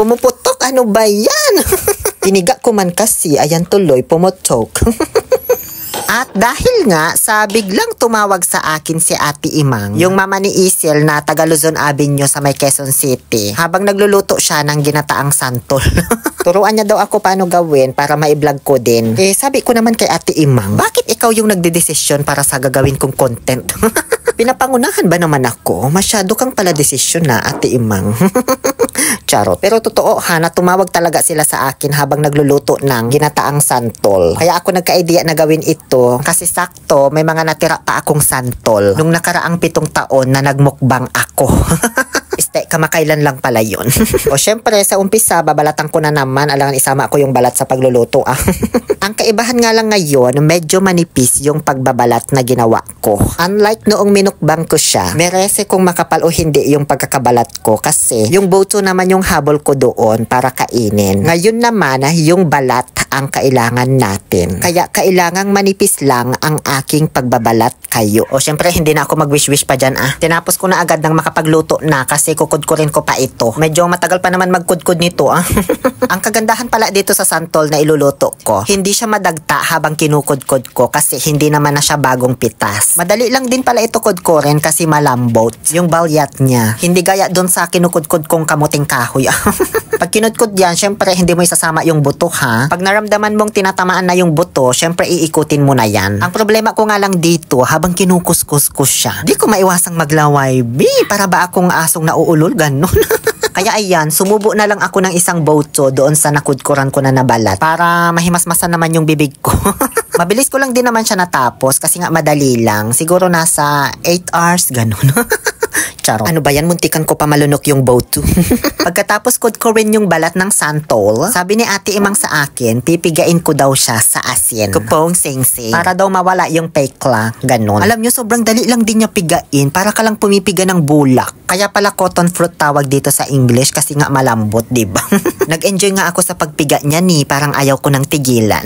Pumuputok, ano ba yan? Tiniga ko man kasi, ayan tuloy, pumutok. At dahil nga sa biglang tumawag sa akin si Ate Imang, yung mama ni Isil na taga Luzon Avenue sa may Quezon City, habang nagluluto siya ng ginataang santol. Turuan niya daw ako paano gawin para ma-vlog ko din. Eh sabi ko naman kay Ate Imang, bakit ikaw yung nagdedesisyon para sa gagawin kong content? Pinapangunahan ba naman ako? Masyado kang pala desisyon na, Ate Imang. Charot. Pero totoo ha, na tumawag talaga sila sa akin habang nagluluto ng ginataang santol. Kaya ako nagka-idea na gawin ito kasi sakto may mga natira pa akong santol nung nakaraang 7 taon na nagmukbang ako. Kamakailan lang pala yun. O syempre sa umpisa babalatan ko na naman, alangan isama ko yung balat sa pagluluto ah. Ang kaibahan nga lang ngayon, medyo manipis yung pagbabalat na ginawa ko. Unlike noong minukbang ko siya, merese kung makapal o hindi yung pagkakabalat ko kasi yung boto naman yung habol ko doon para kainin. Ngayon naman yung balat ang kailangan natin. Kaya kailangang manipis lang ang aking pagbabalat kayo. O syempre hindi na ako mag-wish-wish pa dyan ah. Tinapos ko na agad ng makapagluto na kasi kukudkurin ko pa ito. Medyo matagal pa naman magkudkud nito ah. Ang kagandahan pala dito sa santol na iluluto ko, hindi siya madagta habang kinukudkud ko kasi hindi naman na siya bagong pitas. Madali lang din pala ito kudkurin kasi malambot yung balyat niya. Hindi gaya doon sa kinukudkud kong kamuting kahoy. Pag kinudkud yan, syempre hindi mo isasama yung buto ha. Pag naramdaman mong tinatamaan na yung buto, syempre iikutin mo na yan. Ang problema ko nga lang dito, habang kinukuskus ko siya, di ko maiwasang maglaway. Para ba akong asong nauulol? Ganon. Kaya ayan, sumubo na lang ako ng isang boto doon sa nakudkuran ko na nabalat para mahimasmasan naman yung bibig ko. Mabilis ko lang din naman siya natapos kasi nga madali lang. Siguro nasa 8 hours, ganon. Charot. Ano ba yan? Muntikan ko pa malunok yung boto. Pagkatapos ko rin yung balat ng santol, sabi ni Ate Imang sa akin, pipigain ko daw siya sa asin. Kupong sing-sing. Para daw mawala yung pekla. Ganon. Alam nyo, sobrang dali lang din niya pigain. Para ka lang pumipiga ng bulak. Kaya pala cotton fruit tawag dito sa English kasi nga malambot, diba? Nag-enjoy nga ako sa pagpiga niya ni. Parang ayaw ko nang tigilan.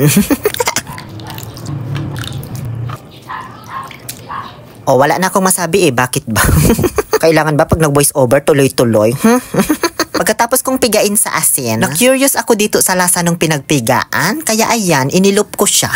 O, wala na akong masabi bakit ba? Kailangan ba pag nag-voice over tuloy-tuloy? Pagkatapos kong pigain sa asin, na-curious ako dito sa lasa ng pinagpigaan, kaya ayan, inilup ko siya.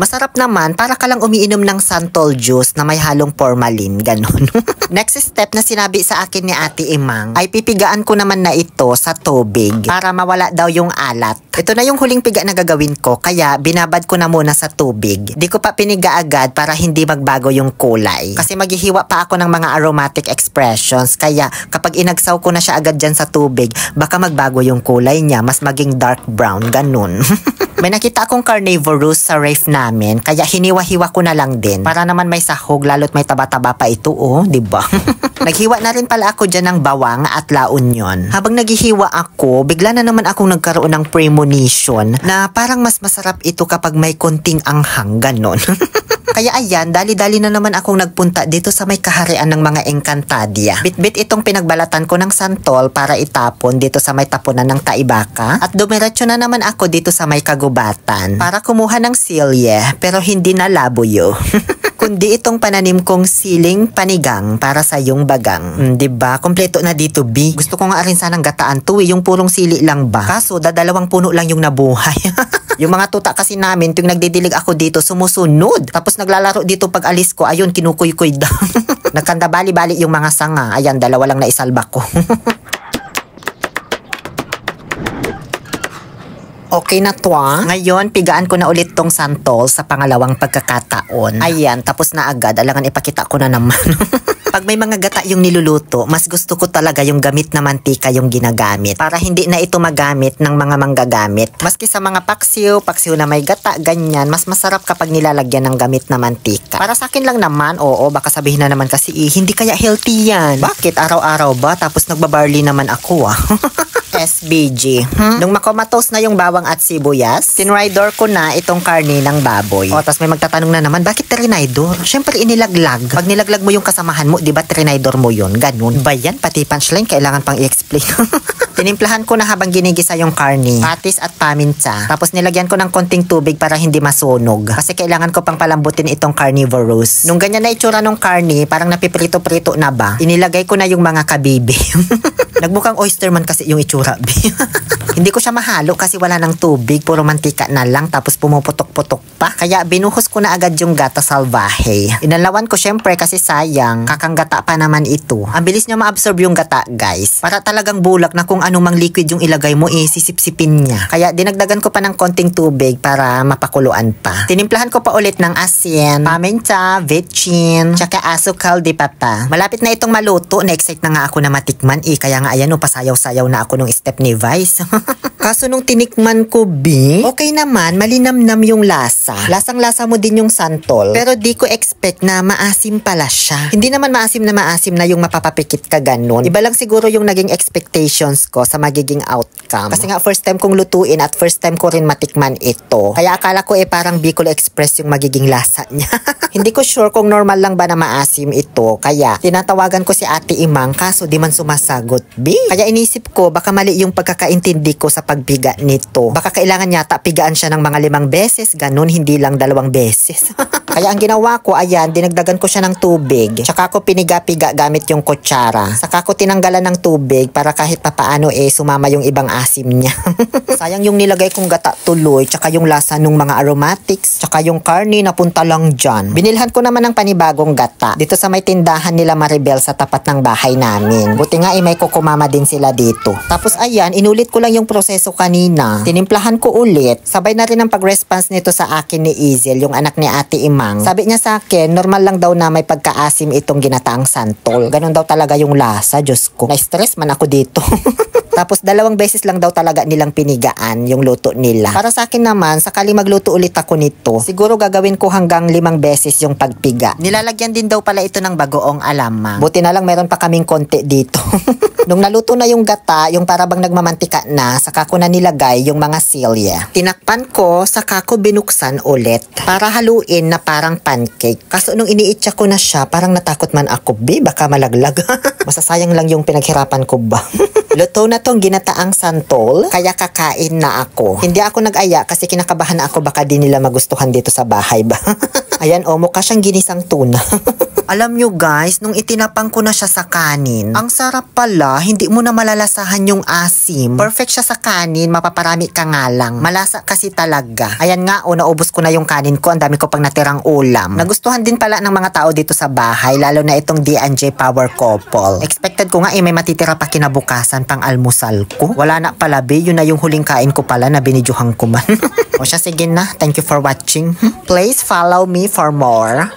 Masarap naman, para ka lang umiinom ng santol juice na may halong formalin, ganon. Next step na sinabi sa akin ni Ate Imang, ay pipigaan ko naman na ito sa tubig para mawala daw yung alat. Ito na yung huling piga na gagawin ko, kaya binabad ko na muna sa tubig. Di ko pa piniga agad para hindi magbago yung kulay. Kasi maghihiwa pa ako ng mga aromatic expressions, kaya kapag inagsaw ko na siya agad dyan sa tubig, baka magbago yung kulay niya, mas maging dark brown, ganon. May nakita akong carnivorous sa ref namin, kaya hiniwa-hiwa ko na lang din. Para naman may sahog, lalo't may taba-taba pa ito, diba? Naghiwa na rin pala ako dyan ng bawang at La Union. Habang naghihiwa ako, bigla na naman akong nagkaroon ng premonition na parang mas masarap ito kapag may konting anghang, ganon. Kaya ayan, dali-dali na naman akong nagpunta dito sa may kaharian ng mga Encantadia. Bit-bit itong pinagbalatan ko ng santol para itapon dito sa may tapunan ng Taibaka. At dumiretso na naman ako dito sa may Kagubatan para kumuha ng silye, pero hindi na labuyo. Kundi itong pananim kong siling panigang para sa yung bagang. Diba? Kompleto na dito, B. Gusto ko nga rin sanang gataan to yung purong sili lang ba? Kaso, dadalawang puno lang yung nabuhay. Yung mga tuta kasi namin, tuwing nagdidilig ako dito, sumusunod. Tapos naglalaro dito pag alis ko, ayun, kinukuy-kuy daw. Nagkanda bali-bali yung mga sanga. Ayan, 2 lang na isalba ko. Okay na to Ngayon, pigaan ko na ulit tong santol sa pangalawang pagkakataon. Ayan, tapos na agad. Alangan ipakita ko na naman. Pag may mga gata yung niluluto, mas gusto ko talaga yung gamit na mantika yung ginagamit. Para hindi na ito magamit ng mga manggagamit. Maski sa mga paksiw na may gata, ganyan, mas masarap kapag nilalagyan ng gamit na mantika. Para sa akin lang naman, oo, baka sabihin na naman kasi, hindi kaya healthy yan. Bakit? Araw-araw ba? Tapos nagbabarley naman ako SBG. Nung makomatos na yung bawang at sibuyas, tinraidor ko na itong karne ng baboy. O, tapos may magtatanong na naman, bakit trinaidor? Syempre inilaglag. Pag nilaglag mo yung kasamahan mo, di ba trinaidor mo yun? Ganun. Ba yan? Pati punchline, kailangan pang i-explain. Tinimplahan ko na habang ginigisa yung karne, patis at paminta. Tapos nilagyan ko ng konting tubig para hindi masunog. Kasi kailangan ko pang palambutin itong carnivorous. Nung ganyan na itsura ng karne, parang napiprito-prito na ba, inilagay ko na yung mga kabibi. Nagmukhang oyster man kasi yung itsura. Bi. Hindi ko siya mahalo kasi wala ng tubig, puro mantika na lang tapos pumuputok-putok pa. Kaya binuhos ko na agad yung gata salvaje. Inalawan ko syempre kasi sayang, kakanggata pa naman ito. Ang bilis niya ma-absorb yung gata, guys. Para talagang bulak na kung anumang liquid yung ilagay mo, sisip-sipin niya. Kaya dinagdagan ko pa ng konting tubig para mapakuluan pa. Tinimplahan ko pa ulit ng asin, paminta, vetchin, tsaka asukal di papa. Malapit na itong maluto, na-excite na nga ako na matikman kaya nga ayan pasayaw-sayaw na ako nung step ni Vice. Kaso nung tinikman ko, okay naman, malinamnam yung lasa. Lasang-lasa mo din yung santol. Pero di ko expect na maasim pala siya. Hindi naman maasim na yung mapapapikit ka ganun. Iba lang siguro yung naging expectations ko sa magiging outcome. Kasi nga first time kong lutuin at first time ko rin matikman ito. Kaya akala ko parang Bicol Express yung magiging lasa niya. Hindi ko sure kung normal lang ba na maasim ito. Kaya tinatawagan ko si Ate Imang kaso di man sumasagot, Kaya inisip ko baka mali yung pagkakaintindi ko sa pagpiga nito. Baka kailangan yata pigaan siya ng mga 5 beses, ganun, hindi lang 2 beses. Kaya ang ginawa ko, ayan, dinagdagan ko siya ng tubig. Tsaka ko piniga-piga gamit yung kutsara. Saka ko tinanggalan ng tubig para kahit papaano sumama yung ibang asim niya. Sayang yung nilagay kong gata tuloy, tsaka yung lasa ng mga aromatics, tsaka yung karne napunta lang dyan. Binilhan ko naman ng panibagong gata dito sa may tindahan nila Maribel sa tapat ng bahay namin. Buti nga may kukumama din sila dito. Tapos ayan, inulit ko lang yung proseso kanina. Tinimplahan ko ulit. Sabay na rin ang pag-response nito sa akin ni Izel, yung anak ni Ate Imang. Sabi niya sa akin, normal lang daw na may pagkaasim itong ginataang santol. Ganon daw talaga yung lasa, Diyos ko. Na-stress man ako dito. Tapos 2 beses lang daw talaga nilang pinigaan yung luto nila. Para sa akin naman, sakali magluto ulit ako nito, siguro gagawin ko hanggang 5 beses yung pagpiga. Nilalagyan din daw pala ito ng bagoong alamang. Buti na lang meron pa kaming konti dito. Nung naluto na yung gata, yung parabang nagmamantika na, saka ko na nilagay yung mga silya. Tinakpan ko, saka ko binuksan ulit para haluin na parang pancake. Kaso nung iniitsa ko na siya, parang natakot man ako, baka malaglag. Masasayang lang yung pinaghirapan ko ba. Luto na tong ginataang santol, kaya kakain na ako. Hindi ako nag-aya kasi kinakabahan na ako baka di nila magustuhan dito sa bahay ba. Ayan mukha siyang ginisang tuna. Alam nyo guys, nung itinapang ko na siya sa kanin, ang sarap pala, hindi mo na malalasahan yung asim. Perfect siya sa kanin, mapaparami ka nga lang. Malasa kasi talaga. Ayan nga, naubos ko na yung kanin ko, ang dami ko pang natirang ulam. Nagustuhan din pala ng mga tao dito sa bahay, lalo na itong D&J Power Couple. Expected ko nga may matitira pa kinabukasan pang almusal ko. Wala na pala yun na yung huling kain ko pala na binidyuhan ko man. O siya, sige na. Thank you for watching. Please follow me for more.